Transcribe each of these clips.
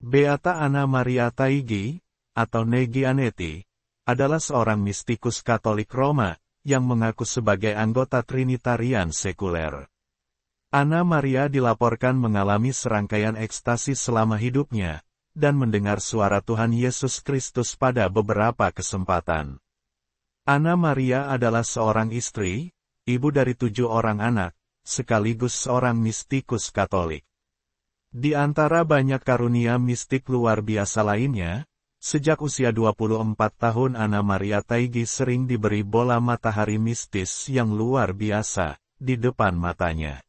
Beata Anna Maria Taigi, atau Negi Aneti, adalah seorang mistikus Katolik Roma, yang mengaku sebagai anggota Trinitarian sekuler. Anna Maria dilaporkan mengalami serangkaian ekstasi selama hidupnya, dan mendengar suara Tuhan Yesus Kristus pada beberapa kesempatan. Anna Maria adalah seorang istri, ibu dari 7 orang anak, sekaligus seorang mistikus Katolik. Di antara banyak karunia mistik luar biasa lainnya, sejak usia 24 tahun Anna Maria Taigi sering diberi bola matahari mistis yang luar biasa di depan matanya.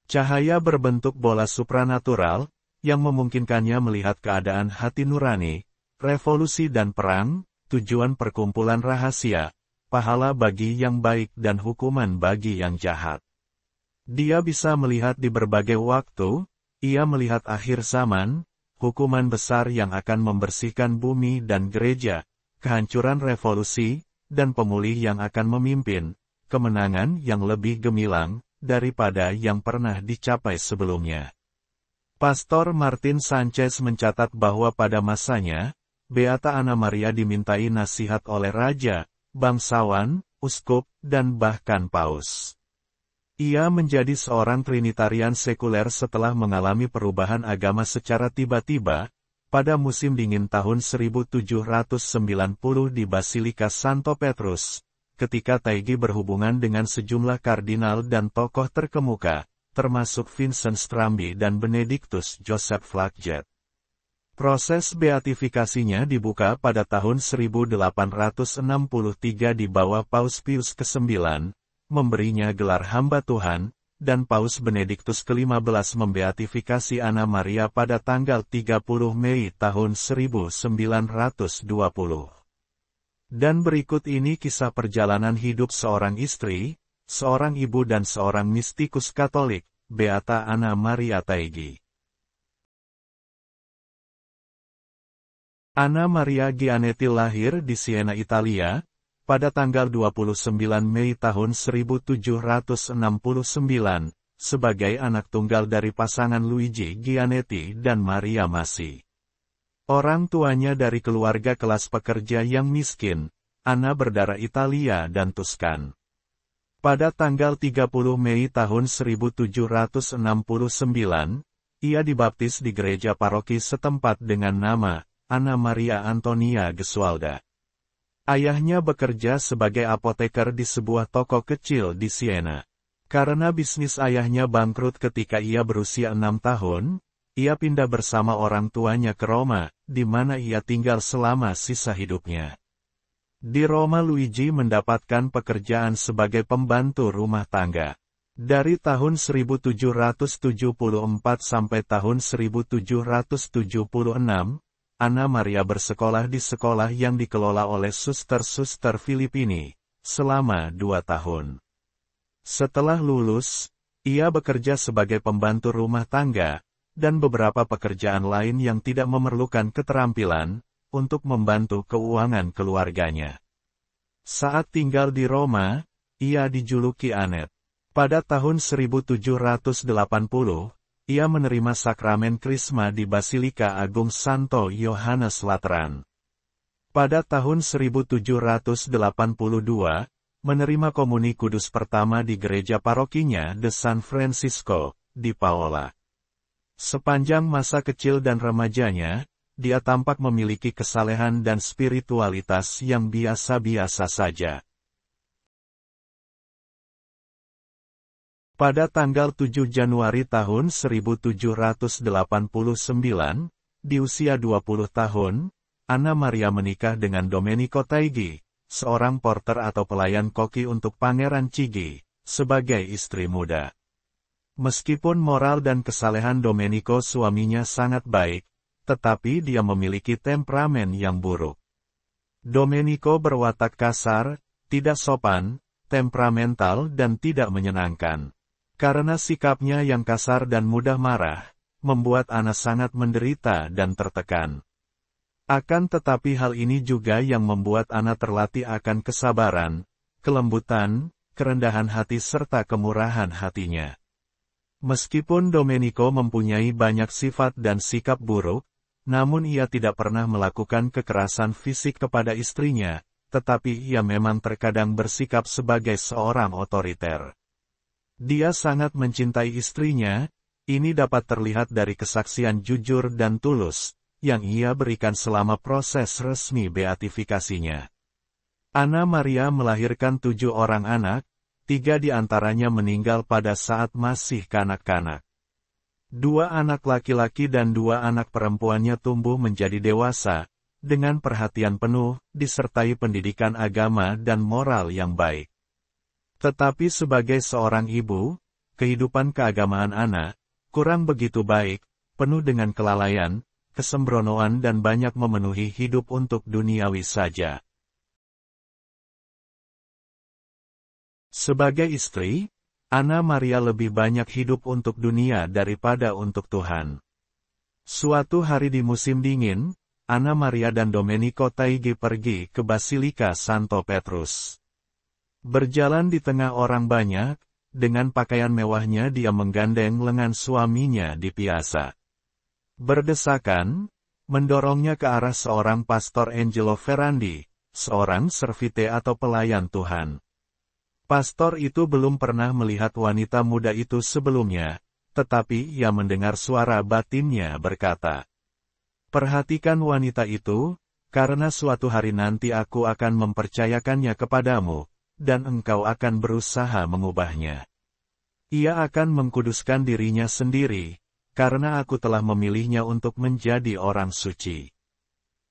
Cahaya berbentuk bola supranatural, yang memungkinkannya melihat keadaan hati nurani, revolusi dan perang, tujuan perkumpulan rahasia, pahala bagi yang baik dan hukuman bagi yang jahat. Dia bisa melihat di berbagai waktu. Ia melihat akhir zaman, hukuman besar yang akan membersihkan bumi dan gereja, kehancuran revolusi, dan pemulih yang akan memimpin, kemenangan yang lebih gemilang, daripada yang pernah dicapai sebelumnya. Pastor Martin Sanchez mencatat bahwa pada masanya, Beata Anna Maria dimintai nasihat oleh raja, bangsawan, uskup, dan bahkan paus. Ia menjadi seorang Trinitarian sekuler setelah mengalami perubahan agama secara tiba-tiba, pada musim dingin tahun 1790 di Basilika Santo Petrus, ketika Taigi berhubungan dengan sejumlah kardinal dan tokoh terkemuka, termasuk Vincent Strambi dan Benedictus Joseph Flagget. Proses beatifikasinya dibuka pada tahun 1863 di bawah Paus Pius ke-9, memberinya gelar hamba Tuhan, dan Paus Benediktus ke-15 membeatifikasi Anna Maria pada tanggal 30 Mei tahun 1920. Dan berikut ini kisah perjalanan hidup seorang istri, seorang ibu dan seorang mistikus Katolik, Beata Anna Maria Taigi. Anna Maria Gianetti lahir di Siena, Italia, pada tanggal 29 Mei tahun 1769, sebagai anak tunggal dari pasangan Luigi Gianetti dan Maria Masi. Orang tuanya dari keluarga kelas pekerja yang miskin, Anna berdarah Italia dan Tuskan. Pada tanggal 30 Mei tahun 1769, ia dibaptis di gereja paroki setempat dengan nama Anna Maria Antonia Gesualda. Ayahnya bekerja sebagai apoteker di sebuah toko kecil di Siena. Karena bisnis ayahnya bangkrut ketika ia berusia 6 tahun, ia pindah bersama orang tuanya ke Roma, di mana ia tinggal selama sisa hidupnya. Di Roma Luigi mendapatkan pekerjaan sebagai pembantu rumah tangga. Dari tahun 1774 sampai tahun 1776, Anna Maria bersekolah di sekolah yang dikelola oleh suster-suster Filipini, selama 2 tahun. Setelah lulus, ia bekerja sebagai pembantu rumah tangga, dan beberapa pekerjaan lain yang tidak memerlukan keterampilan, untuk membantu keuangan keluarganya. Saat tinggal di Roma, ia dijuluki Anet. Pada tahun 1780, ia menerima sakramen Krisma di Basilika Agung Santo Yohanes Lateran. Pada tahun 1782, menerima komuni kudus pertama di gereja parokinya de San Francisco, di Paola. Sepanjang masa kecil dan remajanya, dia tampak memiliki kesalehan dan spiritualitas yang biasa-biasa saja. Pada tanggal 7 Januari tahun 1789, di usia 20 tahun, Anna Maria menikah dengan Domenico Taigi, seorang porter atau pelayan koki untuk Pangeran Chigi, sebagai istri muda. Meskipun moral dan kesalehan Domenico suaminya sangat baik, tetapi dia memiliki temperamen yang buruk. Domenico berwatak kasar, tidak sopan, temperamental dan tidak menyenangkan. Karena sikapnya yang kasar dan mudah marah, membuat Anna sangat menderita dan tertekan. Akan tetapi hal ini juga yang membuat Anna terlatih akan kesabaran, kelembutan, kerendahan hati serta kemurahan hatinya. Meskipun Domenico mempunyai banyak sifat dan sikap buruk, namun ia tidak pernah melakukan kekerasan fisik kepada istrinya, tetapi ia memang terkadang bersikap sebagai seorang otoriter. Dia sangat mencintai istrinya, ini dapat terlihat dari kesaksian jujur dan tulus, yang ia berikan selama proses resmi beatifikasinya. Anna Maria melahirkan 7 orang anak, 3 di antaranya meninggal pada saat masih kanak-kanak. 2 anak laki-laki dan 2 anak perempuannya tumbuh menjadi dewasa, dengan perhatian penuh, disertai pendidikan agama dan moral yang baik. Tetapi sebagai seorang ibu, kehidupan keagamaan Anna kurang begitu baik, penuh dengan kelalaian, kesembronoan dan banyak memenuhi hidup untuk duniawi saja. Sebagai istri, Anna Maria lebih banyak hidup untuk dunia daripada untuk Tuhan. Suatu hari di musim dingin, Anna Maria dan Domenico Taigi pergi ke Basilika Santo Petrus. Berjalan di tengah orang banyak, dengan pakaian mewahnya dia menggandeng lengan suaminya di piazza. Berdesakan, mendorongnya ke arah seorang pastor Angelo Ferrandi, seorang servite atau pelayan Tuhan. Pastor itu belum pernah melihat wanita muda itu sebelumnya, tetapi ia mendengar suara batinnya berkata, "Perhatikan wanita itu, karena suatu hari nanti aku akan mempercayakannya kepadamu, dan engkau akan berusaha mengubahnya. Ia akan mengkuduskan dirinya sendiri, karena aku telah memilihnya untuk menjadi orang suci."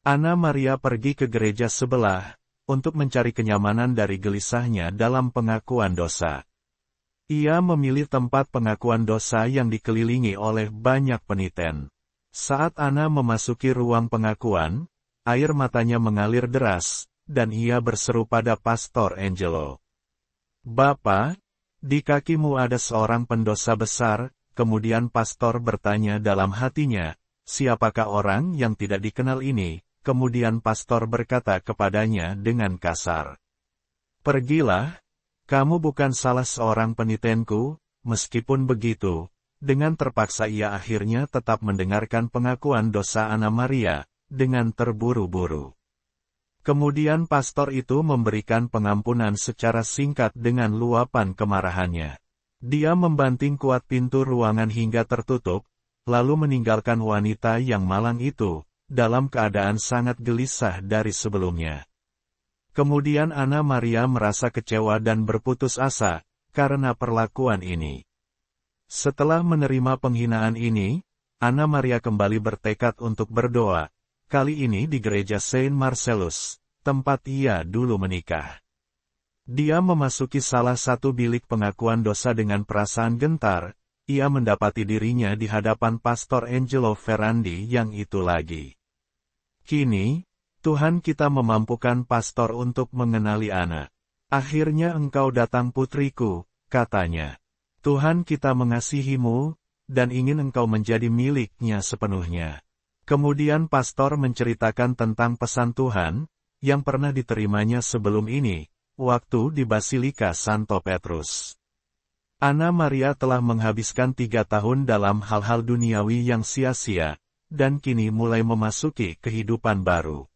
Anna Maria pergi ke gereja sebelah, untuk mencari kenyamanan dari gelisahnya dalam pengakuan dosa. Ia memilih tempat pengakuan dosa yang dikelilingi oleh banyak peniten. Saat Anna memasuki ruang pengakuan, air matanya mengalir deras, dan ia berseru pada Pastor Angelo. "Bapa, di kakimu ada seorang pendosa besar." Kemudian pastor bertanya dalam hatinya, "Siapakah orang yang tidak dikenal ini?" Kemudian pastor berkata kepadanya dengan kasar, "Pergilah, kamu bukan salah seorang penitenku." Meskipun begitu, dengan terpaksa ia akhirnya tetap mendengarkan pengakuan dosa Anna Maria, dengan terburu-buru. Kemudian pastor itu memberikan pengampunan secara singkat dengan luapan kemarahannya. Dia membanting kuat pintu ruangan hingga tertutup, lalu meninggalkan wanita yang malang itu, dalam keadaan sangat gelisah dari sebelumnya. Kemudian Anna Maria merasa kecewa dan berputus asa, karena perlakuan ini. Setelah menerima penghinaan ini, Anna Maria kembali bertekad untuk berdoa, kali ini di gereja Saint Marcellus, tempat ia dulu menikah. Dia memasuki salah satu bilik pengakuan dosa dengan perasaan gentar, ia mendapati dirinya di hadapan Pastor Angelo Ferrandi yang itu lagi. "Kini, Tuhan kita memampukan pastor untuk mengenali Anna. Akhirnya engkau datang putriku," katanya. "Tuhan kita mengasihimu, dan ingin engkau menjadi miliknya sepenuhnya." Kemudian pastor menceritakan tentang pesan Tuhan, yang pernah diterimanya sebelum ini, waktu di Basilika Santo Petrus. Anna Maria telah menghabiskan 3 tahun dalam hal-hal duniawi yang sia-sia, dan kini mulai memasuki kehidupan baru.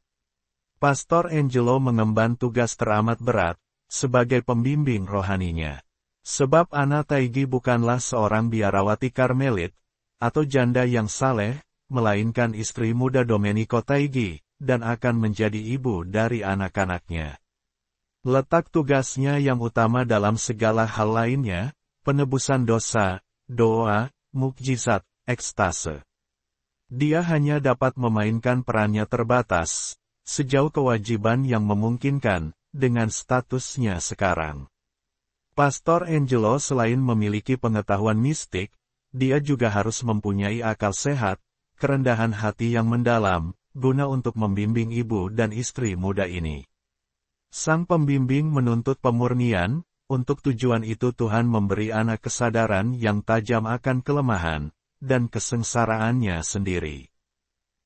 Pastor Angelo mengemban tugas teramat berat, sebagai pembimbing rohaninya. Sebab Anna Taigi bukanlah seorang biarawati Karmelit, atau janda yang saleh, melainkan istri muda Domenico Taigi, dan akan menjadi ibu dari anak-anaknya. Letak tugasnya yang utama dalam segala hal lainnya, penebusan dosa, doa, mukjizat, ekstase. Dia hanya dapat memainkan perannya terbatas, sejauh kewajiban yang memungkinkan, dengan statusnya sekarang. Pastor Angelo selain memiliki pengetahuan mistik, dia juga harus mempunyai akal sehat, kerendahan hati yang mendalam, guna untuk membimbing ibu dan istri muda ini. Sang pembimbing menuntut pemurnian, untuk tujuan itu Tuhan memberi Anna kesadaran yang tajam akan kelemahan, dan kesengsaraannya sendiri.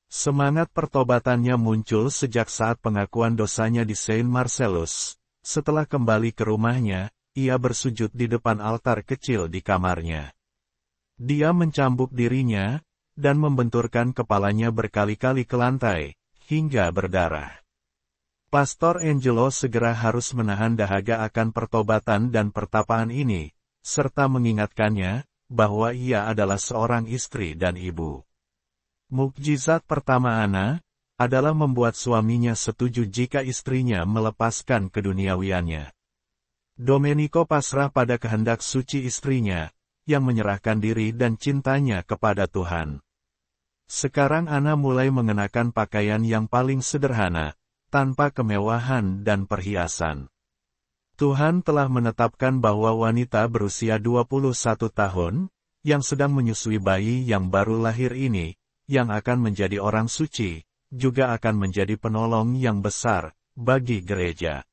Semangat pertobatannya muncul sejak saat pengakuan dosanya di Saint Marcellus. Setelah kembali ke rumahnya, ia bersujud di depan altar kecil di kamarnya. Dia mencambuk dirinya, dan membenturkan kepalanya berkali-kali ke lantai, hingga berdarah. Pastor Angelo segera harus menahan dahaga akan pertobatan dan pertapaan ini, serta mengingatkannya, bahwa ia adalah seorang istri dan ibu. Mukjizat pertama Ana, adalah membuat suaminya setuju jika istrinya melepaskan keduniawiannya. Domenico pasrah pada kehendak suci istrinya, yang menyerahkan diri dan cintanya kepada Tuhan. Sekarang Ana mulai mengenakan pakaian yang paling sederhana, tanpa kemewahan dan perhiasan. Tuhan telah menetapkan bahwa wanita berusia 21 tahun, yang sedang menyusui bayi yang baru lahir ini, yang akan menjadi orang suci, juga akan menjadi penolong yang besar, bagi gereja.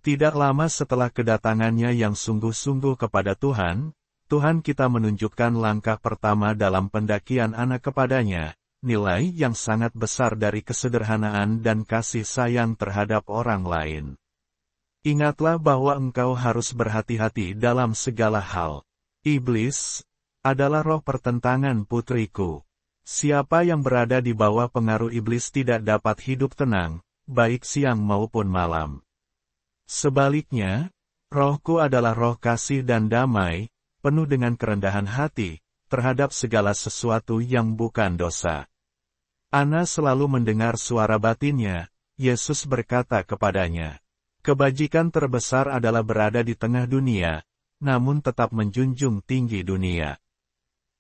Tidak lama setelah kedatangannya yang sungguh-sungguh kepada Tuhan, Tuhan kita menunjukkan langkah pertama dalam pendakian Ana kepadanya, nilai yang sangat besar dari kesederhanaan dan kasih sayang terhadap orang lain. Ingatlah bahwa engkau harus berhati-hati dalam segala hal. Iblis adalah roh pertentangan putriku. Siapa yang berada di bawah pengaruh iblis tidak dapat hidup tenang, baik siang maupun malam. Sebaliknya, rohku adalah roh kasih dan damai, penuh dengan kerendahan hati, terhadap segala sesuatu yang bukan dosa. Ana selalu mendengar suara batinnya. Yesus berkata kepadanya, "Kebajikan terbesar adalah berada di tengah dunia, namun tetap menjunjung tinggi dunia."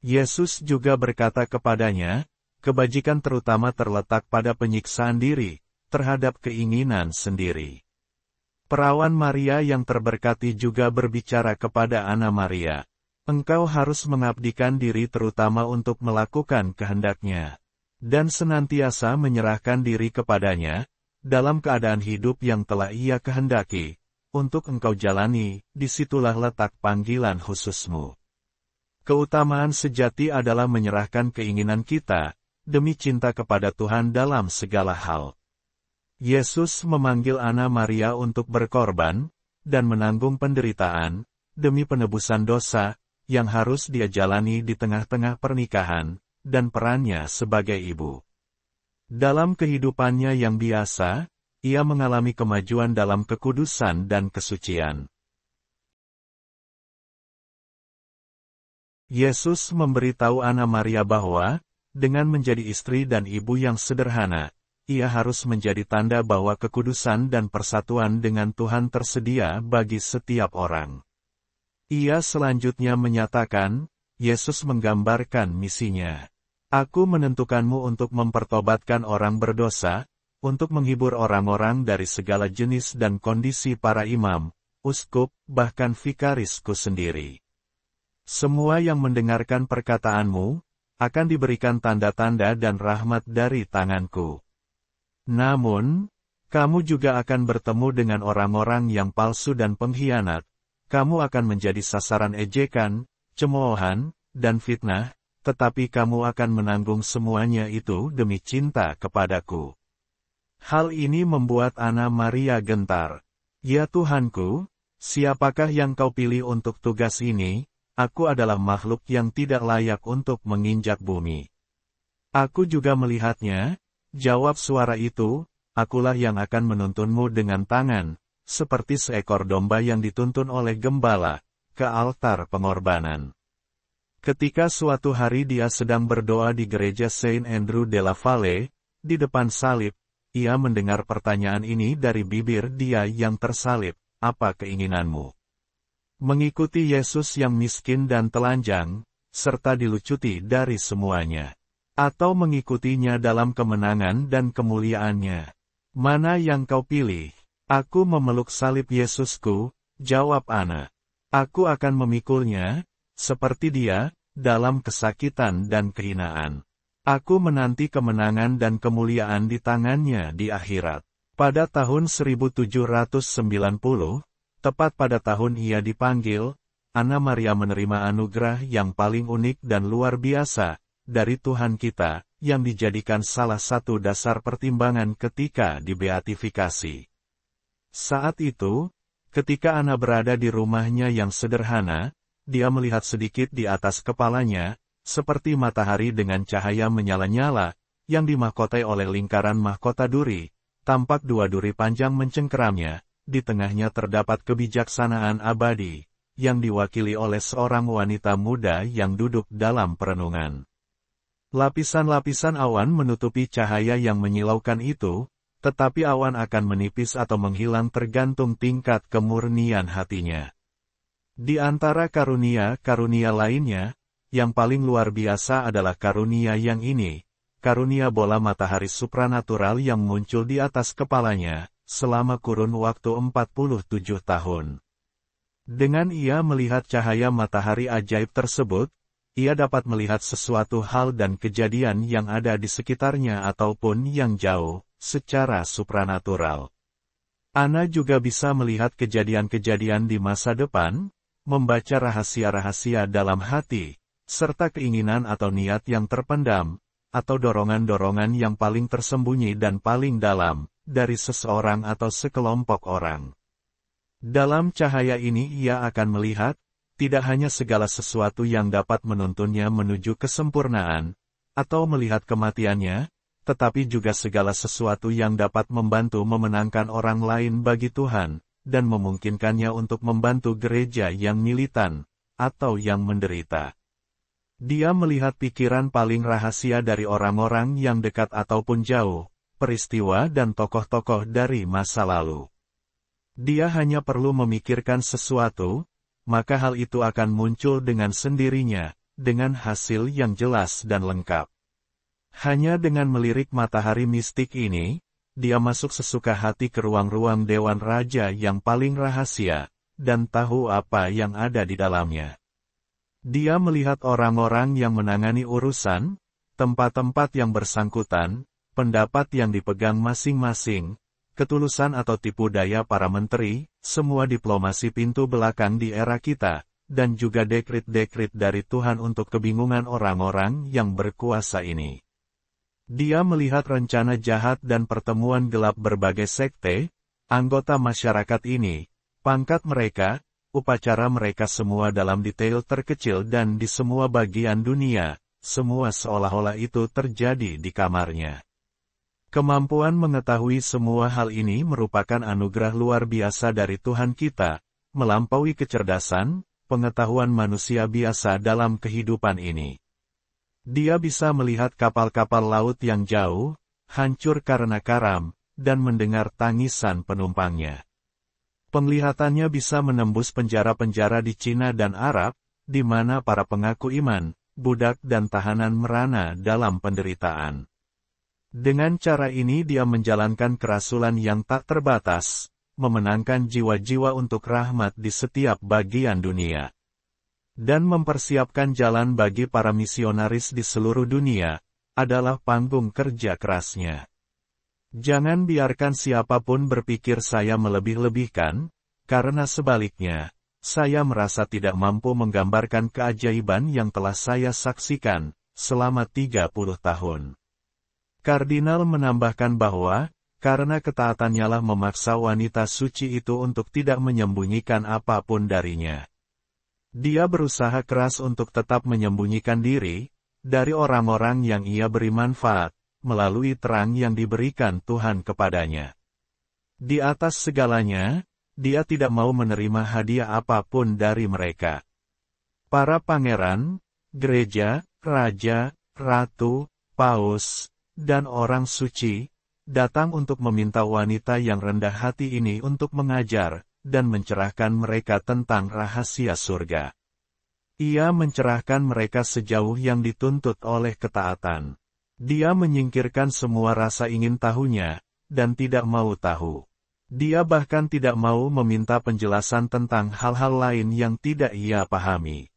Yesus juga berkata kepadanya, kebajikan terutama terletak pada penyiksaan diri, terhadap keinginan sendiri. Perawan Maria yang terberkati juga berbicara kepada Ana Maria, "Engkau harus mengabdikan diri terutama untuk melakukan kehendaknya, dan senantiasa menyerahkan diri kepadanya, dalam keadaan hidup yang telah ia kehendaki, untuk engkau jalani, disitulah letak panggilan khususmu." Keutamaan sejati adalah menyerahkan keinginan kita, demi cinta kepada Tuhan dalam segala hal. Yesus memanggil Ana Maria untuk berkorban, dan menanggung penderitaan, demi penebusan dosa, yang harus dia jalani di tengah-tengah pernikahan, dan perannya sebagai ibu. Dalam kehidupannya yang biasa, ia mengalami kemajuan dalam kekudusan dan kesucian. Yesus memberitahu Ana Maria bahwa, dengan menjadi istri dan ibu yang sederhana, ia harus menjadi tanda bahwa kekudusan dan persatuan dengan Tuhan tersedia bagi setiap orang. Ia selanjutnya menyatakan, Yesus menggambarkan misinya. "Aku menentukanmu untuk mempertobatkan orang berdosa, untuk menghibur orang-orang dari segala jenis dan kondisi para imam, uskup, bahkan vikarisku sendiri. Semua yang mendengarkan perkataanmu, akan diberikan tanda-tanda dan rahmat dari tanganku. Namun, kamu juga akan bertemu dengan orang-orang yang palsu dan pengkhianat, kamu akan menjadi sasaran ejekan, cemoohan, dan fitnah, tetapi kamu akan menanggung semuanya itu demi cinta kepadaku." Hal ini membuat Ana Maria gentar. "Ya Tuhanku, siapakah yang kau pilih untuk tugas ini? Aku adalah makhluk yang tidak layak untuk menginjak bumi." "Aku juga melihatnya," jawab suara itu, "akulah yang akan menuntunmu dengan tangan, seperti seekor domba yang dituntun oleh gembala, ke altar pengorbanan." Ketika suatu hari dia sedang berdoa di gereja Saint Andrew de la Valle, di depan salib, ia mendengar pertanyaan ini dari bibir dia yang tersalib, "Apa keinginanmu? Mengikuti Yesus yang miskin dan telanjang, serta dilucuti dari semuanya, atau mengikutinya dalam kemenangan dan kemuliaannya? Mana yang kau pilih?" "Aku memeluk salib Yesusku," jawab Ana. "Aku akan memikulnya, seperti dia, dalam kesakitan dan kehinaan. Aku menanti kemenangan dan kemuliaan di tangannya di akhirat." Pada tahun 1790, tepat pada tahun ia dipanggil, Ana Maria menerima anugerah yang paling unik dan luar biasa, dari Tuhan kita, yang dijadikan salah satu dasar pertimbangan ketika dibeatifikasi. Saat itu, ketika Ana berada di rumahnya yang sederhana, dia melihat sedikit di atas kepalanya, seperti matahari dengan cahaya menyala-nyala, yang dimahkotai oleh lingkaran mahkota duri, tampak dua duri panjang mencengkeramnya, di tengahnya terdapat kebijaksanaan abadi, yang diwakili oleh seorang wanita muda yang duduk dalam perenungan. Lapisan-lapisan awan menutupi cahaya yang menyilaukan itu, tetapi awan akan menipis atau menghilang tergantung tingkat kemurnian hatinya. Di antara karunia-karunia lainnya, yang paling luar biasa adalah karunia yang ini, karunia bola matahari supranatural yang muncul di atas kepalanya, selama kurun waktu 47 tahun. Dengan ia melihat cahaya matahari ajaib tersebut, ia dapat melihat sesuatu hal dan kejadian yang ada di sekitarnya ataupun yang jauh, secara supranatural. Ana juga bisa melihat kejadian-kejadian di masa depan, membaca rahasia-rahasia dalam hati, serta keinginan atau niat yang terpendam, atau dorongan-dorongan yang paling tersembunyi dan paling dalam, dari seseorang atau sekelompok orang. Dalam cahaya ini ia akan melihat, tidak hanya segala sesuatu yang dapat menuntunnya menuju kesempurnaan, atau melihat kematiannya, tetapi juga segala sesuatu yang dapat membantu memenangkan orang lain bagi Tuhan, dan memungkinkannya untuk membantu gereja yang militan, atau yang menderita. Dia melihat pikiran paling rahasia dari orang-orang yang dekat ataupun jauh, peristiwa dan tokoh-tokoh dari masa lalu. Dia hanya perlu memikirkan sesuatu, maka hal itu akan muncul dengan sendirinya, dengan hasil yang jelas dan lengkap. Hanya dengan melirik matahari mistik ini, dia masuk sesuka hati ke ruang-ruang Dewan Raja yang paling rahasia, dan tahu apa yang ada di dalamnya. Dia melihat orang-orang yang menangani urusan, tempat-tempat yang bersangkutan, pendapat yang dipegang masing-masing, ketulusan atau tipu daya para menteri, semua diplomasi pintu belakang di era kita, dan juga dekrit-dekrit dari Tuhan untuk kebingungan orang-orang yang berkuasa ini. Dia melihat rencana jahat dan pertemuan gelap berbagai sekte, anggota masyarakat ini, pangkat mereka, upacara mereka semua dalam detail terkecil dan di semua bagian dunia, semua seolah-olah itu terjadi di kamarnya. Kemampuan mengetahui semua hal ini merupakan anugerah luar biasa dari Tuhan kita, melampaui kecerdasan, pengetahuan manusia biasa dalam kehidupan ini. Dia bisa melihat kapal-kapal laut yang jauh, hancur karena karam, dan mendengar tangisan penumpangnya. Penglihatannya bisa menembus penjara-penjara di Cina dan Arab, di mana para pengaku iman, budak dan tahanan merana dalam penderitaan. Dengan cara ini dia menjalankan kerasulan yang tak terbatas, memenangkan jiwa-jiwa untuk rahmat di setiap bagian dunia, dan mempersiapkan jalan bagi para misionaris di seluruh dunia, adalah panggung kerja kerasnya. Jangan biarkan siapapun berpikir saya melebih-lebihkan, karena sebaliknya, saya merasa tidak mampu menggambarkan keajaiban yang telah saya saksikan, selama 30 tahun. Kardinal menambahkan bahwa, karena ketaatannya lah memaksa wanita suci itu untuk tidak menyembunyikan apapun darinya. Dia berusaha keras untuk tetap menyembunyikan diri, dari orang-orang yang ia beri manfaat, melalui terang yang diberikan Tuhan kepadanya. Di atas segalanya, dia tidak mau menerima hadiah apapun dari mereka. Para pangeran, gereja, raja, ratu, paus, dan orang suci, datang untuk meminta wanita yang rendah hati ini untuk mengajar, dan mencerahkan mereka tentang rahasia surga. Ia mencerahkan mereka sejauh yang dituntut oleh ketaatan. Dia menyingkirkan semua rasa ingin tahunya, dan tidak mau tahu. Dia bahkan tidak mau meminta penjelasan tentang hal-hal lain yang tidak ia pahami.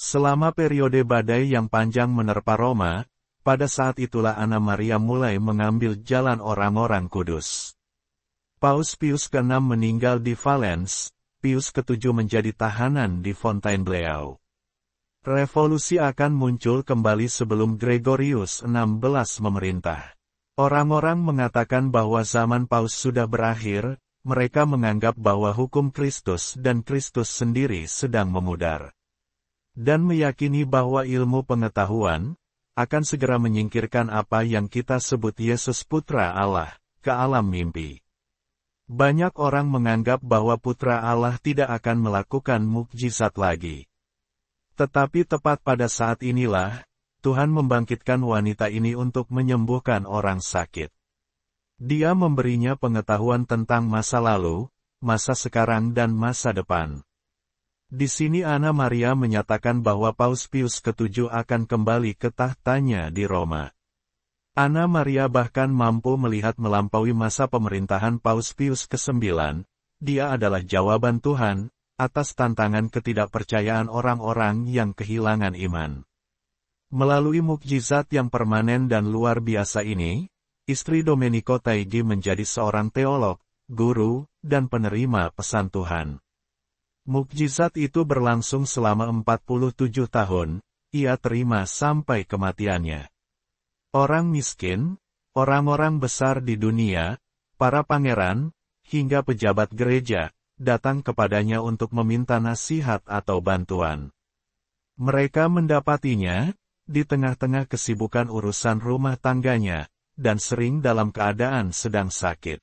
Selama periode badai yang panjang menerpa Roma, pada saat itulah Anna Maria mulai mengambil jalan orang-orang kudus. Paus Pius ke-6 meninggal di Valens, Pius ke-7 menjadi tahanan di Fontainebleau. Revolusi akan muncul kembali sebelum Gregorius XVI memerintah. Orang-orang mengatakan bahwa zaman Paus sudah berakhir, mereka menganggap bahwa hukum Kristus dan Kristus sendiri sedang memudar. Dan meyakini bahwa ilmu pengetahuan akan segera menyingkirkan apa yang kita sebut Yesus Putra Allah ke alam mimpi. Banyak orang menganggap bahwa Putra Allah tidak akan melakukan mukjizat lagi. Tetapi tepat pada saat inilah, Tuhan membangkitkan wanita ini untuk menyembuhkan orang sakit. Dia memberinya pengetahuan tentang masa lalu, masa sekarang dan masa depan. Di sini Anna Maria menyatakan bahwa Paus Pius ke-7 akan kembali ke tahtanya di Roma. Anna Maria bahkan mampu melihat melampaui masa pemerintahan Paus Pius ke-9, dia adalah jawaban Tuhan atas tantangan ketidakpercayaan orang-orang yang kehilangan iman. Melalui mukjizat yang permanen dan luar biasa ini, istri Domenico Taigi menjadi seorang teolog, guru, dan penerima pesan Tuhan. Mukjizat itu berlangsung selama 47 tahun, ia terima sampai kematiannya. Orang miskin, orang-orang besar di dunia, para pangeran, hingga pejabat gereja, datang kepadanya untuk meminta nasihat atau bantuan. Mereka mendapatinya di tengah-tengah kesibukan urusan rumah tangganya, dan sering dalam keadaan sedang sakit.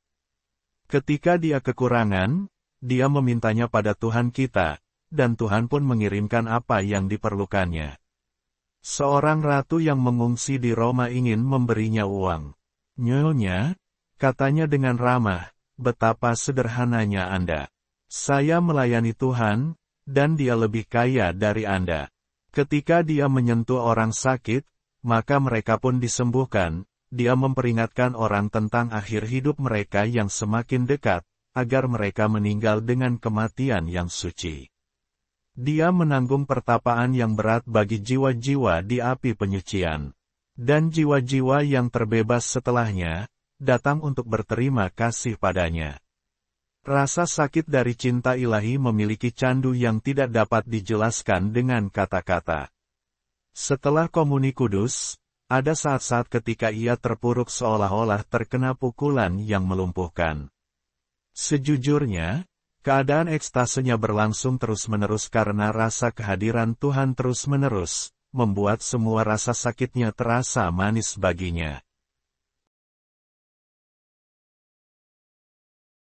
Ketika dia kekurangan, dia memintanya pada Tuhan kita, dan Tuhan pun mengirimkan apa yang diperlukannya. Seorang ratu yang mengungsi di Roma ingin memberinya uang. "Nyonya," katanya dengan ramah, "betapa sederhananya Anda. Saya melayani Tuhan, dan dia lebih kaya dari Anda." Ketika dia menyentuh orang sakit, maka mereka pun disembuhkan. Dia memperingatkan orang tentang akhir hidup mereka yang semakin dekat, agar mereka meninggal dengan kematian yang suci. Dia menanggung pertapaan yang berat bagi jiwa-jiwa di api penyucian. Dan jiwa-jiwa yang terbebas setelahnya, datang untuk berterima kasih padanya. Rasa sakit dari cinta ilahi memiliki candu yang tidak dapat dijelaskan dengan kata-kata. Setelah komuni kudus, ada saat-saat ketika ia terpuruk seolah-olah terkena pukulan yang melumpuhkan. Sejujurnya, keadaan ekstasenya berlangsung terus-menerus karena rasa kehadiran Tuhan terus-menerus, membuat semua rasa sakitnya terasa manis baginya.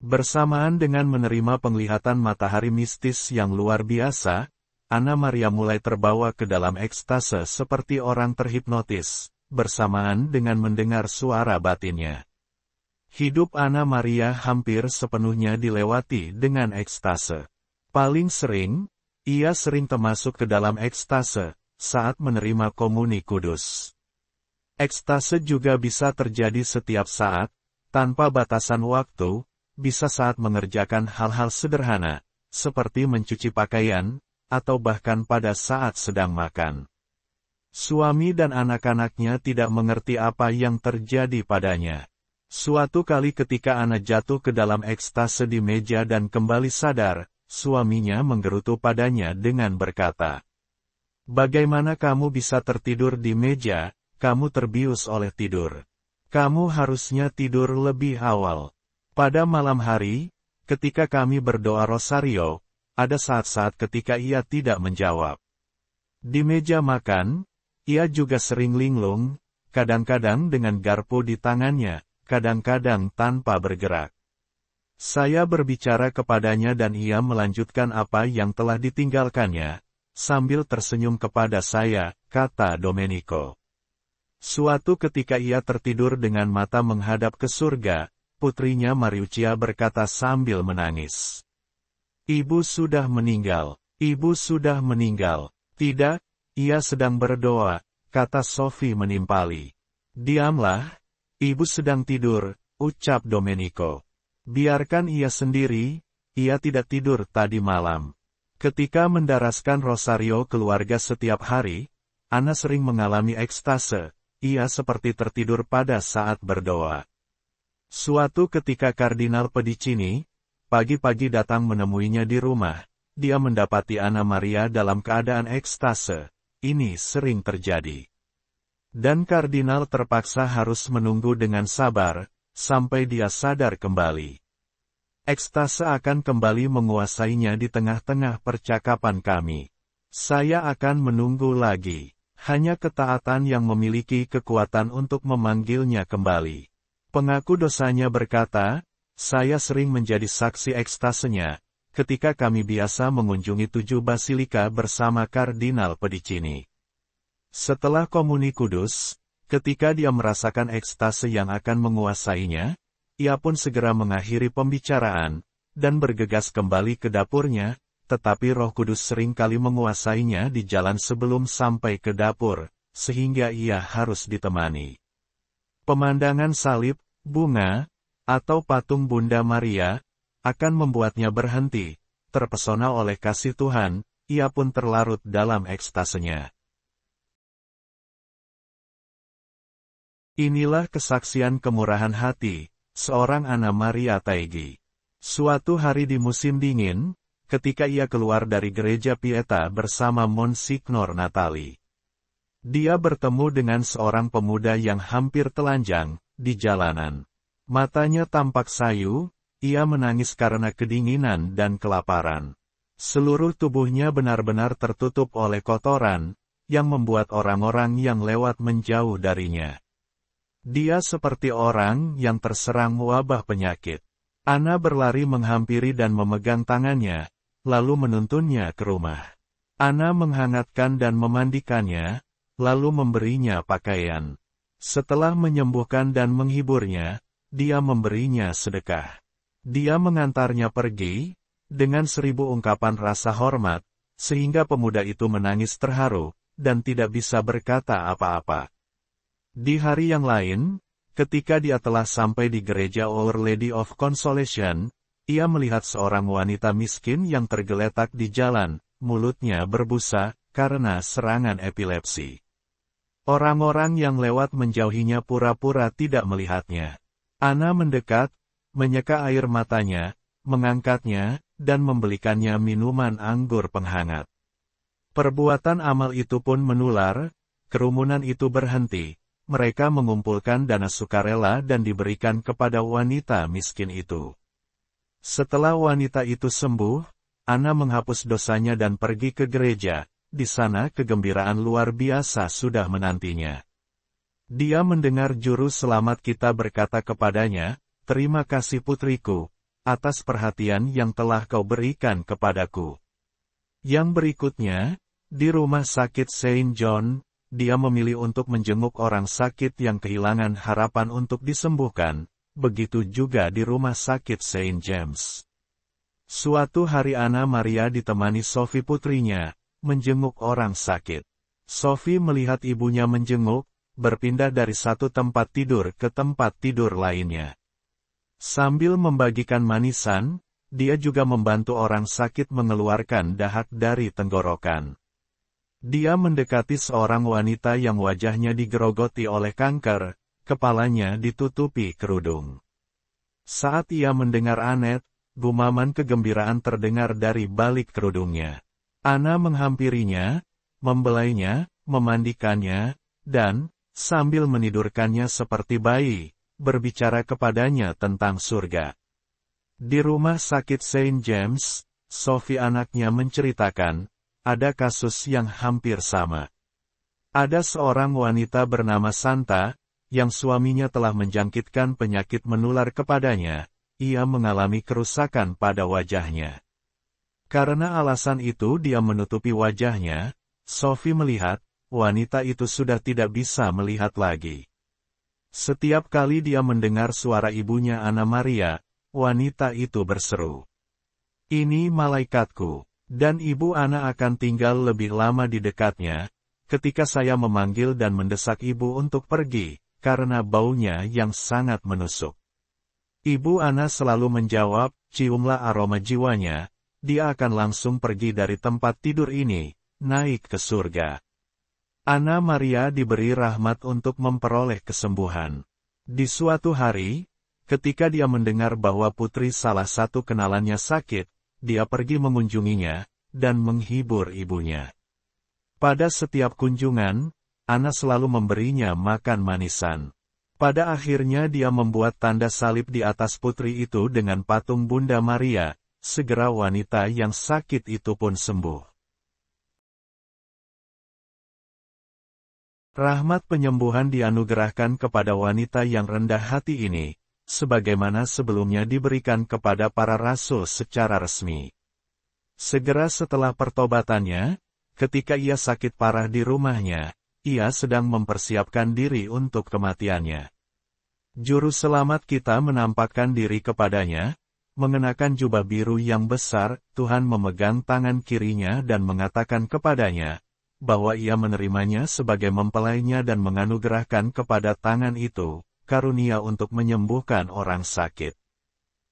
Bersamaan dengan menerima penglihatan matahari mistis yang luar biasa, Anna Maria mulai terbawa ke dalam ekstase seperti orang terhipnotis, bersamaan dengan mendengar suara batinnya. Hidup Anna Maria hampir sepenuhnya dilewati dengan ekstase. Paling sering, ia sering termasuk ke dalam ekstase saat menerima komuni kudus. Ekstase juga bisa terjadi setiap saat, tanpa batasan waktu, bisa saat mengerjakan hal-hal sederhana, seperti mencuci pakaian, atau bahkan pada saat sedang makan. Suami dan anak-anaknya tidak mengerti apa yang terjadi padanya. Suatu kali ketika Anna jatuh ke dalam ekstase di meja dan kembali sadar, suaminya menggerutu padanya dengan berkata, "Bagaimana kamu bisa tertidur di meja? Kamu terbius oleh tidur. Kamu harusnya tidur lebih awal." Pada malam hari, ketika kami berdoa rosario, ada saat-saat ketika ia tidak menjawab. Di meja makan, ia juga sering linglung, kadang-kadang dengan garpu di tangannya, kadang-kadang tanpa bergerak. Saya berbicara kepadanya dan ia melanjutkan apa yang telah ditinggalkannya, sambil tersenyum kepada saya, kata Domenico. Suatu ketika ia tertidur dengan mata menghadap ke surga, putrinya Mariuccia berkata sambil menangis. "Ibu sudah meninggal. Ibu sudah meninggal." "Tidak, ia sedang berdoa," kata Sophie menimpali. "Diamlah, ibu sedang tidur," ucap Domenico. "Biarkan ia sendiri, ia tidak tidur tadi malam." Ketika mendaraskan rosario keluarga setiap hari, Anna sering mengalami ekstase, ia seperti tertidur pada saat berdoa. Suatu ketika Kardinal Pedicini, pagi-pagi datang menemuinya di rumah, dia mendapati Anna Maria dalam keadaan ekstase. Ini sering terjadi. Dan Kardinal terpaksa harus menunggu dengan sabar, sampai dia sadar kembali. Ekstase akan kembali menguasainya di tengah-tengah percakapan kami. Saya akan menunggu lagi. Hanya ketaatan yang memiliki kekuatan untuk memanggilnya kembali. Pengaku dosanya berkata, saya sering menjadi saksi ekstasenya, ketika kami biasa mengunjungi 7 basilika bersama Kardinal Pedicini. Setelah komuni kudus, ketika dia merasakan ekstase yang akan menguasainya, ia pun segera mengakhiri pembicaraan, dan bergegas kembali ke dapurnya, tetapi Roh Kudus seringkali menguasainya di jalan sebelum sampai ke dapur, sehingga ia harus ditemani. Pemandangan salib, bunga, atau patung Bunda Maria, akan membuatnya berhenti, terpesona oleh kasih Tuhan, ia pun terlarut dalam ekstasenya. Inilah kesaksian kemurahan hati seorang Anna Maria Taigi. Suatu hari di musim dingin, ketika ia keluar dari gereja Pieta bersama Monsignor Natali. Dia bertemu dengan seorang pemuda yang hampir telanjang di jalanan. Matanya tampak sayu, ia menangis karena kedinginan dan kelaparan. Seluruh tubuhnya benar-benar tertutup oleh kotoran, yang membuat orang-orang yang lewat menjauh darinya. Dia seperti orang yang terserang wabah penyakit. Anna berlari menghampiri dan memegang tangannya, lalu menuntunnya ke rumah. Anna menghangatkan dan memandikannya, lalu memberinya pakaian. Setelah menyembuhkan dan menghiburnya, dia memberinya sedekah. Dia mengantarnya pergi, dengan 1000 ungkapan rasa hormat, sehingga pemuda itu menangis terharu, dan tidak bisa berkata apa-apa. Di hari yang lain, ketika dia telah sampai di gereja Our Lady of Consolation, ia melihat seorang wanita miskin yang tergeletak di jalan, mulutnya berbusa, karena serangan epilepsi. Orang-orang yang lewat menjauhinya pura-pura tidak melihatnya. Anna mendekat, menyeka air matanya, mengangkatnya, dan membelikannya minuman anggur penghangat. Perbuatan amal itu pun menular, kerumunan itu berhenti. Mereka mengumpulkan dana sukarela dan diberikan kepada wanita miskin itu. Setelah wanita itu sembuh, Anna menghapus dosanya dan pergi ke gereja. Di sana kegembiraan luar biasa sudah menantinya. Dia mendengar juru selamat kita berkata kepadanya, "Terima kasih putriku, atas perhatian yang telah kau berikan kepadaku." Yang berikutnya, di rumah sakit Saint John, dia memilih untuk menjenguk orang sakit yang kehilangan harapan untuk disembuhkan, begitu juga di rumah sakit Saint James. Suatu hari Anna Maria ditemani Sophie putrinya, menjenguk orang sakit. Sophie melihat ibunya menjenguk, berpindah dari satu tempat tidur ke tempat tidur lainnya. Sambil membagikan manisan, dia juga membantu orang sakit mengeluarkan dahak dari tenggorokan. Dia mendekati seorang wanita yang wajahnya digerogoti oleh kanker, kepalanya ditutupi kerudung. Saat ia mendengar Annette, gumaman kegembiraan terdengar dari balik kerudungnya. Anna menghampirinya, membelainya, memandikannya, dan, sambil menidurkannya seperti bayi, berbicara kepadanya tentang surga. Di rumah sakit Saint James, Sophie anaknya menceritakan, ada kasus yang hampir sama. Ada seorang wanita bernama Santa, yang suaminya telah menjangkitkan penyakit menular kepadanya, ia mengalami kerusakan pada wajahnya. Karena alasan itu dia menutupi wajahnya, Sophie melihat, wanita itu sudah tidak bisa melihat lagi. Setiap kali dia mendengar suara ibunya Anna Maria, wanita itu berseru, "Ini malaikatku." Dan ibu Anna akan tinggal lebih lama di dekatnya, ketika saya memanggil dan mendesak ibu untuk pergi, karena baunya yang sangat menusuk. Ibu Anna selalu menjawab, ciumlah aroma jiwanya, dia akan langsung pergi dari tempat tidur ini, naik ke surga. Anna Maria diberi rahmat untuk memperoleh kesembuhan. Di suatu hari, ketika dia mendengar bahwa putri salah satu kenalannya sakit, dia pergi mengunjunginya, dan menghibur ibunya. Pada setiap kunjungan, Anna selalu memberinya makan manisan. Pada akhirnya dia membuat tanda salib di atas putri itu dengan patung Bunda Maria, segera wanita yang sakit itu pun sembuh. Rahmat penyembuhan dianugerahkan kepada wanita yang rendah hati ini, sebagaimana sebelumnya diberikan kepada para rasul secara resmi. Segera setelah pertobatannya, ketika ia sakit parah di rumahnya, ia sedang mempersiapkan diri untuk kematiannya. Juru selamat kita menampakkan diri kepadanya, mengenakan jubah biru yang besar. Tuhan memegang tangan kirinya dan mengatakan kepadanya, bahwa ia menerimanya sebagai mempelainya dan menganugerahkan kepada tangan itu, karunia untuk menyembuhkan orang sakit.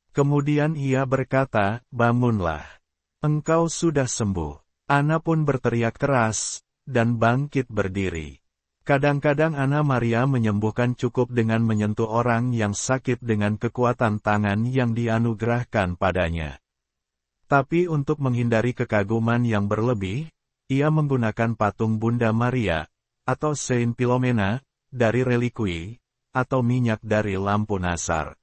Kemudian ia berkata, "Bangunlah. Engkau sudah sembuh." Ana pun berteriak keras, dan bangkit berdiri. Kadang-kadang Anna Maria menyembuhkan cukup dengan menyentuh orang yang sakit dengan kekuatan tangan yang dianugerahkan padanya. Tapi untuk menghindari kekaguman yang berlebih, ia menggunakan patung Bunda Maria, atau Saint Philomena, dari relikui, atau minyak dari lampu nasar.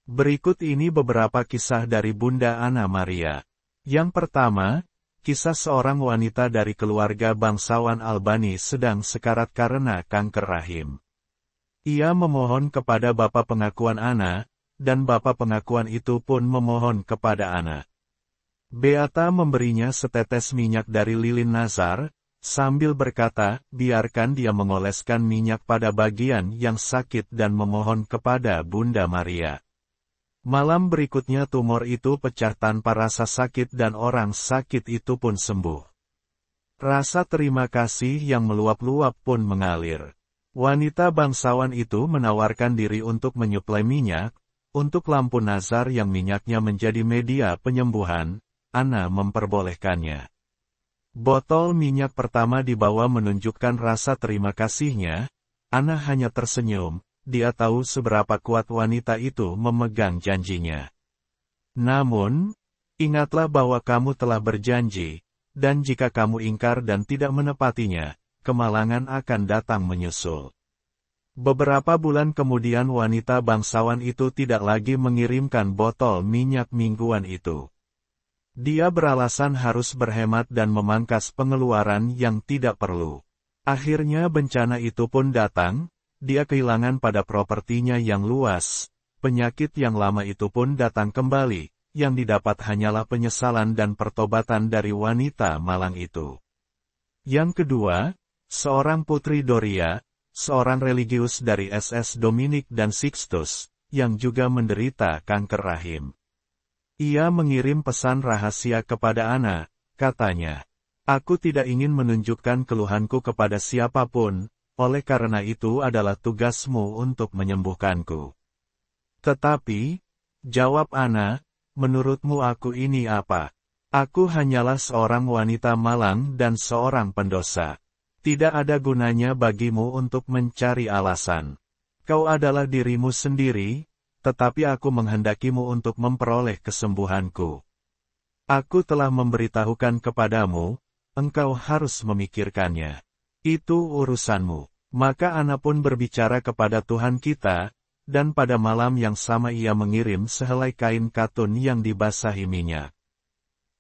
Berikut ini beberapa kisah dari Bunda Anna Maria. Yang pertama, kisah seorang wanita dari keluarga bangsawan Albani sedang sekarat karena kanker rahim. Ia memohon kepada bapa pengakuan Anna, dan bapa pengakuan itu pun memohon kepada Anna. Beata memberinya setetes minyak dari lilin nazar, sambil berkata, biarkan dia mengoleskan minyak pada bagian yang sakit dan memohon kepada Bunda Maria. Malam berikutnya tumor itu pecah tanpa rasa sakit dan orang sakit itu pun sembuh. Rasa terima kasih yang meluap-luap pun mengalir. Wanita bangsawan itu menawarkan diri untuk menyuplai minyak, untuk lampu nazar yang minyaknya menjadi media penyembuhan. Anna memperbolehkannya. Botol minyak pertama dibawa menunjukkan rasa terima kasihnya. Anna hanya tersenyum. Dia tahu seberapa kuat wanita itu memegang janjinya. Namun, ingatlah bahwa kamu telah berjanji, dan jika kamu ingkar dan tidak menepatinya, kemalangan akan datang menyusul. Beberapa bulan kemudian wanita bangsawan itu tidak lagi mengirimkan botol minyak mingguan itu. Dia beralasan harus berhemat dan memangkas pengeluaran yang tidak perlu. Akhirnya bencana itu pun datang. Dia kehilangan pada propertinya yang luas, penyakit yang lama itu pun datang kembali, yang didapat hanyalah penyesalan dan pertobatan dari wanita malang itu. Yang kedua, seorang putri Doria, seorang religius dari SS Dominic dan Sixtus, yang juga menderita kanker rahim. Ia mengirim pesan rahasia kepada Anna, katanya, "Aku tidak ingin menunjukkan keluhanku kepada siapapun, oleh karena itu adalah tugasmu untuk menyembuhkanku." "Tetapi," jawab Anna, "menurutmu aku ini apa? Aku hanyalah seorang wanita malang dan seorang pendosa. Tidak ada gunanya bagimu untuk mencari alasan. Kau adalah dirimu sendiri, tetapi aku menghendakimu untuk memperoleh kesembuhanku. Aku telah memberitahukan kepadamu, engkau harus memikirkannya. Itu urusanmu." Maka Anna pun berbicara kepada Tuhan kita, dan pada malam yang sama ia mengirim sehelai kain katun yang dibasahi minyak.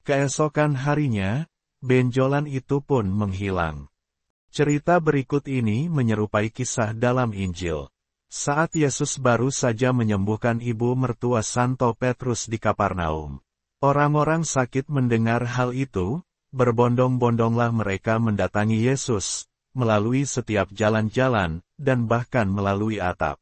Keesokan harinya, benjolan itu pun menghilang. Cerita berikut ini menyerupai kisah dalam Injil. Saat Yesus baru saja menyembuhkan ibu mertua Santo Petrus di Kapernaum. Orang-orang sakit mendengar hal itu, berbondong-bondonglah mereka mendatangi Yesus, melalui setiap jalan-jalan, dan bahkan melalui atap.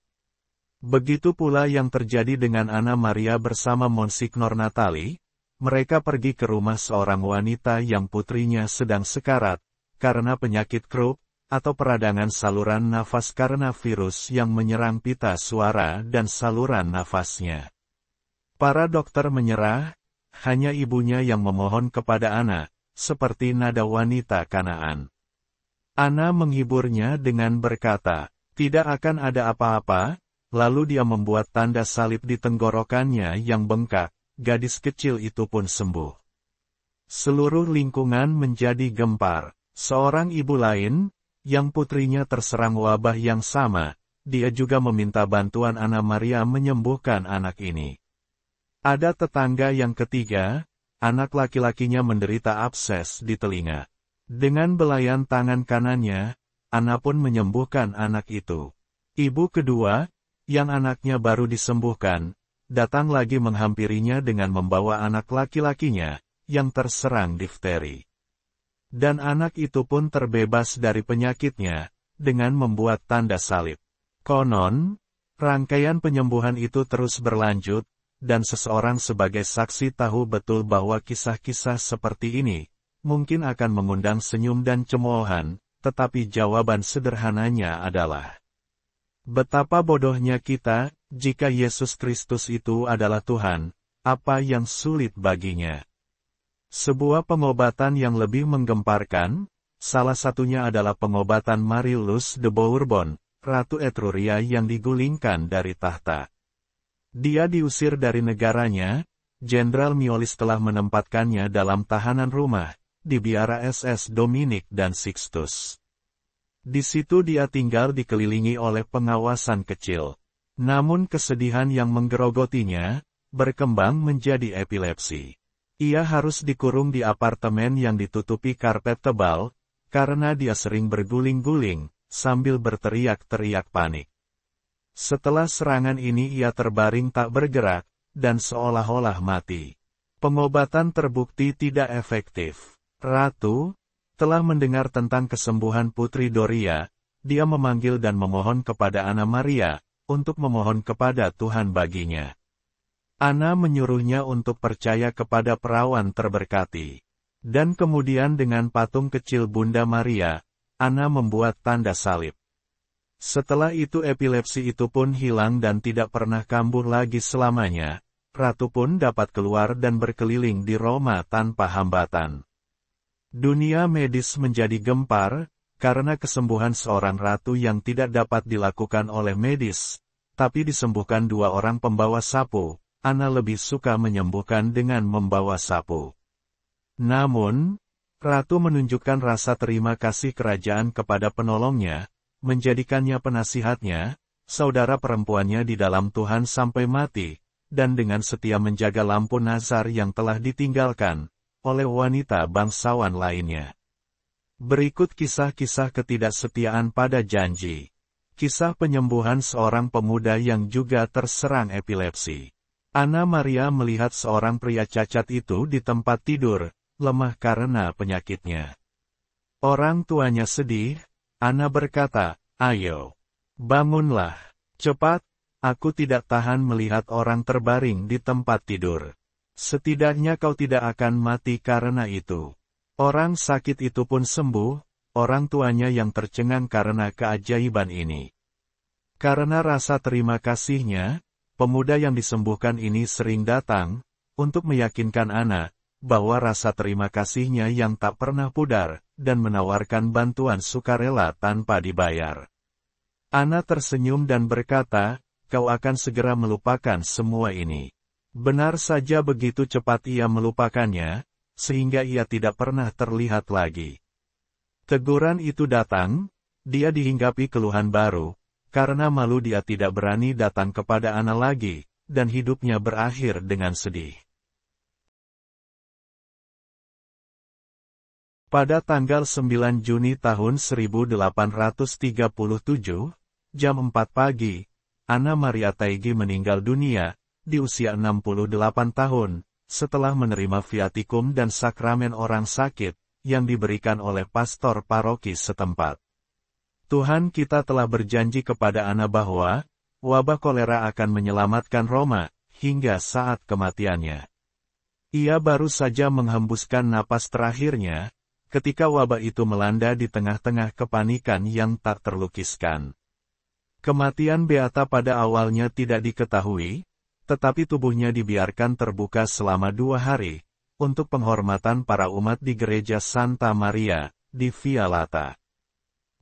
Begitu pula yang terjadi dengan Anna Maria bersama Monsignor Natali. Mereka pergi ke rumah seorang wanita yang putrinya sedang sekarat, karena penyakit Croup, atau peradangan saluran nafas karena virus yang menyerang pita suara dan saluran nafasnya. Para dokter menyerah, hanya ibunya yang memohon kepada Anna, seperti nada wanita Kanaan. Anna menghiburnya dengan berkata, "Tidak akan ada apa-apa," lalu dia membuat tanda salib di tenggorokannya yang bengkak, gadis kecil itu pun sembuh. Seluruh lingkungan menjadi gempar. Seorang ibu lain, yang putrinya terserang wabah yang sama, dia juga meminta bantuan Anna Maria menyembuhkan anak ini. Ada tetangga yang ketiga, anak laki-lakinya menderita abses di telinga. Dengan belayan tangan kanannya, Anna pun menyembuhkan anak itu. Ibu kedua, yang anaknya baru disembuhkan, datang lagi menghampirinya dengan membawa anak laki-lakinya, yang terserang difteri. Dan anak itu pun terbebas dari penyakitnya, dengan membuat tanda salib. Konon, rangkaian penyembuhan itu terus berlanjut, dan seseorang sebagai saksi tahu betul bahwa kisah-kisah seperti ini, mungkin akan mengundang senyum dan cemoohan, tetapi jawaban sederhananya adalah, betapa bodohnya kita, jika Yesus Kristus itu adalah Tuhan, apa yang sulit baginya? Sebuah pengobatan yang lebih menggemparkan, salah satunya adalah pengobatan Marie-Louise de Bourbon, Ratu Etruria yang digulingkan dari tahta. Dia diusir dari negaranya, Jenderal Miolis telah menempatkannya dalam tahanan rumah, di biara SS Dominic dan Sixtus. Di situ dia tinggal dikelilingi oleh pengawasan kecil. Namun kesedihan yang menggerogotinya, berkembang menjadi epilepsi. Ia harus dikurung di apartemen yang ditutupi karpet tebal, karena dia sering berguling-guling, sambil berteriak-teriak panik. Setelah serangan ini ia terbaring tak bergerak, dan seolah-olah mati. Pengobatan terbukti tidak efektif. Ratu telah mendengar tentang kesembuhan Putri Doria, dia memanggil dan memohon kepada Anna Maria, untuk memohon kepada Tuhan baginya. Anna menyuruhnya untuk percaya kepada perawan terberkati. Dan kemudian dengan patung kecil Bunda Maria, Anna membuat tanda salib. Setelah itu epilepsi itu pun hilang dan tidak pernah kambuh lagi selamanya. Ratu pun dapat keluar dan berkeliling di Roma tanpa hambatan. Dunia medis menjadi gempar, karena kesembuhan seorang ratu yang tidak dapat dilakukan oleh medis, tapi disembuhkan dua orang pembawa sapu. Anna lebih suka menyembuhkan dengan membawa sapu. Namun, Ratu menunjukkan rasa terima kasih kerajaan kepada penolongnya, menjadikannya penasihatnya, saudara perempuannya di dalam Tuhan sampai mati, dan dengan setia menjaga lampu nazar yang telah ditinggalkan oleh wanita bangsawan lainnya. Berikut kisah-kisah ketidaksetiaan pada janji. Kisah penyembuhan seorang pemuda yang juga terserang epilepsi. Anna Maria melihat seorang pria cacat itu di tempat tidur, lemah karena penyakitnya. Orang tuanya sedih, Anna berkata, "Ayo, bangunlah, cepat, aku tidak tahan melihat orang terbaring di tempat tidur. Setidaknya kau tidak akan mati karena itu." Orang sakit itu pun sembuh, orang tuanya yang tercengang karena keajaiban ini. Karena rasa terima kasihnya, pemuda yang disembuhkan ini sering datang, untuk meyakinkan Anna, bahwa rasa terima kasihnya yang tak pernah pudar, dan menawarkan bantuan sukarela tanpa dibayar. Anna tersenyum dan berkata, "Kau akan segera melupakan semua ini." Benar saja begitu cepat ia melupakannya, sehingga ia tidak pernah terlihat lagi. Teguran itu datang, dia dihinggapi keluhan baru, karena malu dia tidak berani datang kepada Anna lagi, dan hidupnya berakhir dengan sedih. Pada tanggal 9 Juni tahun 1837, jam 4 pagi, Anna Maria Taigi meninggal dunia, di usia 68 tahun, setelah menerima viatikum dan sakramen orang sakit, yang diberikan oleh pastor paroki setempat. Tuhan kita telah berjanji kepada Anna bahwa, wabah kolera akan menyelamatkan Roma, hingga saat kematiannya. Ia baru saja menghembuskan napas terakhirnya, ketika wabah itu melanda di tengah-tengah kepanikan yang tak terlukiskan. Kematian Beata pada awalnya tidak diketahui, tetapi tubuhnya dibiarkan terbuka selama 2 hari, untuk penghormatan para umat di gereja Santa Maria, di Via Lata.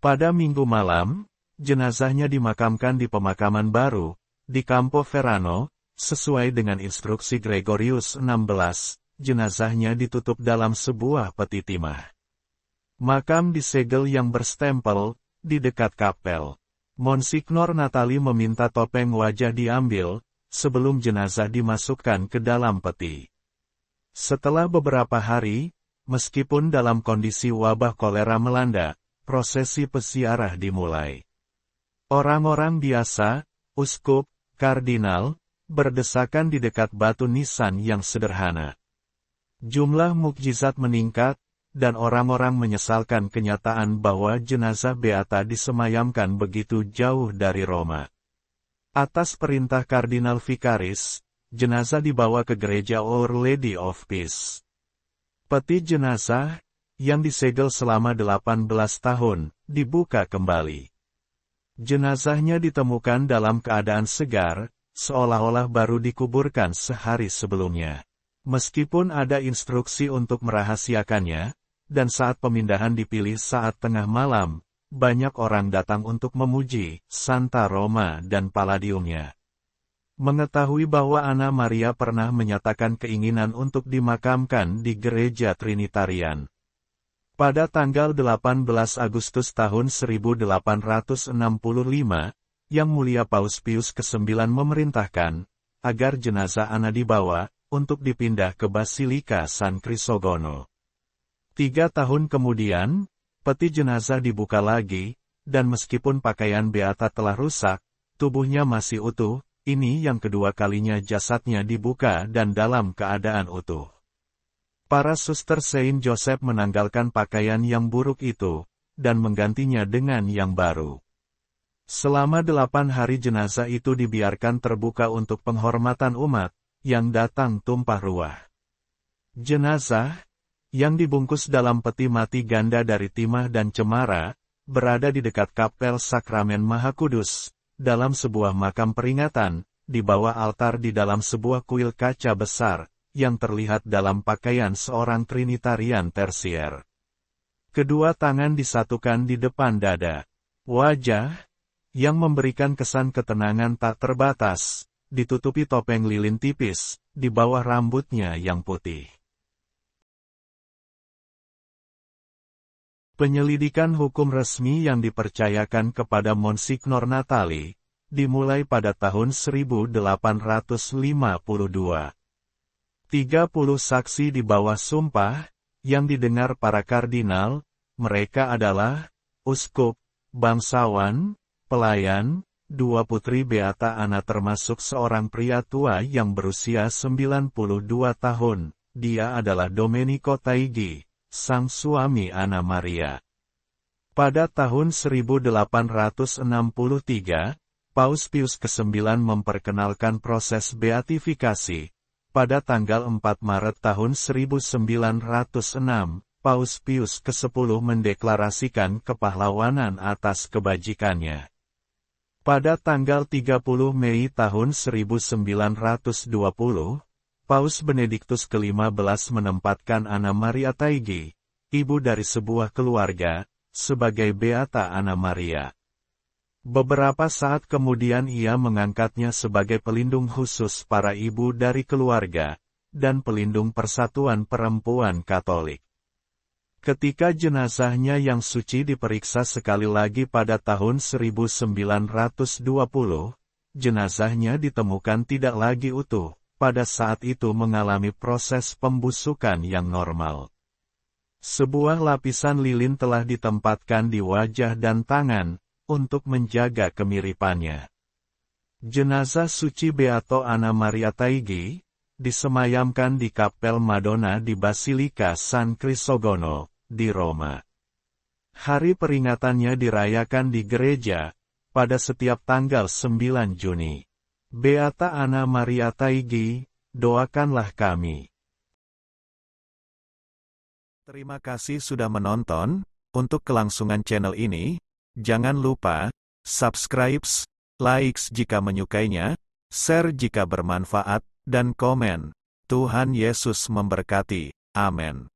Pada Minggu malam, jenazahnya dimakamkan di pemakaman baru, di Campo Verano, sesuai dengan instruksi Gregorius XVI, jenazahnya ditutup dalam sebuah peti timah. Makam disegel yang berstempel, di dekat kapel. Monsignor Natali meminta topeng wajah diambil, sebelum jenazah dimasukkan ke dalam peti. Setelah beberapa hari, meskipun dalam kondisi wabah kolera melanda, prosesi pesiarah dimulai. Orang-orang biasa, uskup, kardinal, berdesakan di dekat batu nisan yang sederhana. Jumlah mukjizat meningkat, dan orang-orang menyesalkan kenyataan bahwa jenazah Beata disemayamkan begitu jauh dari Roma. Atas perintah Kardinal Vicaris, jenazah dibawa ke gereja Our Lady of Peace. Peti jenazah, yang disegel selama 18 tahun, dibuka kembali. Jenazahnya ditemukan dalam keadaan segar, seolah-olah baru dikuburkan sehari sebelumnya. Meskipun ada instruksi untuk merahasiakannya, dan saat pemindahan dipilih saat tengah malam, banyak orang datang untuk memuji Santa Roma dan Palladiumnya. Mengetahui bahwa Anna Maria pernah menyatakan keinginan untuk dimakamkan di gereja Trinitarian. Pada tanggal 18 Agustus tahun 1865, Yang Mulia Paus Pius ke-9 memerintahkan, agar jenazah Anna dibawa, untuk dipindah ke Basilika San Crisogono. 3 tahun kemudian, peti jenazah dibuka lagi, dan meskipun pakaian Beata telah rusak, tubuhnya masih utuh, ini yang kedua kalinya jasadnya dibuka dan dalam keadaan utuh. Para suster Saint Joseph menanggalkan pakaian yang buruk itu, dan menggantinya dengan yang baru. Selama 8 hari jenazah itu dibiarkan terbuka untuk penghormatan umat, yang datang tumpah ruah. Jenazah, yang dibungkus dalam peti mati ganda dari timah dan cemara, berada di dekat kapel Sakramen Maha Kudus, dalam sebuah makam peringatan, di bawah altar di dalam sebuah kuil kaca besar, yang terlihat dalam pakaian seorang Trinitarian tersier. Kedua tangan disatukan di depan dada. Wajah, yang memberikan kesan ketenangan tak terbatas, ditutupi topeng lilin tipis, di bawah rambutnya yang putih. Penyelidikan hukum resmi yang dipercayakan kepada Monsignor Natali, dimulai pada tahun 1852. 30 saksi di bawah sumpah, yang didengar para kardinal, mereka adalah, uskup, bangsawan, pelayan, 2 putri Beata Anna termasuk seorang pria tua yang berusia 92 tahun, dia adalah Domenico Taigi, sang suami Anna Maria. Pada tahun 1863, Paus Pius ke-9 memperkenalkan proses beatifikasi. Pada tanggal 4 Maret tahun 1906, Paus Pius ke-10 mendeklarasikan kepahlawanan atas kebajikannya. Pada tanggal 30 Mei tahun 1920, Paus Benediktus ke-15 menempatkan Anna Maria Taigi, ibu dari sebuah keluarga, sebagai Beata Anna Maria. Beberapa saat kemudian ia mengangkatnya sebagai pelindung khusus para ibu dari keluarga, dan pelindung Persatuan Perempuan Katolik. Ketika jenazahnya yang suci diperiksa sekali lagi pada tahun 1920, jenazahnya ditemukan tidak lagi utuh, pada saat itu mengalami proses pembusukan yang normal. Sebuah lapisan lilin telah ditempatkan di wajah dan tangan, untuk menjaga kemiripannya. Jenazah suci Beato Anna Maria Taigi, disemayamkan di Kapel Madonna di Basilika San Crisogono, di Roma. Hari peringatannya dirayakan di gereja, pada setiap tanggal 9 Juni. Beata Anna Maria Taigi, doakanlah kami. Terima kasih sudah menonton. Untuk kelangsungan channel ini, jangan lupa subscribe, like jika menyukainya, share jika bermanfaat, dan komen. Tuhan Yesus memberkati. Amin.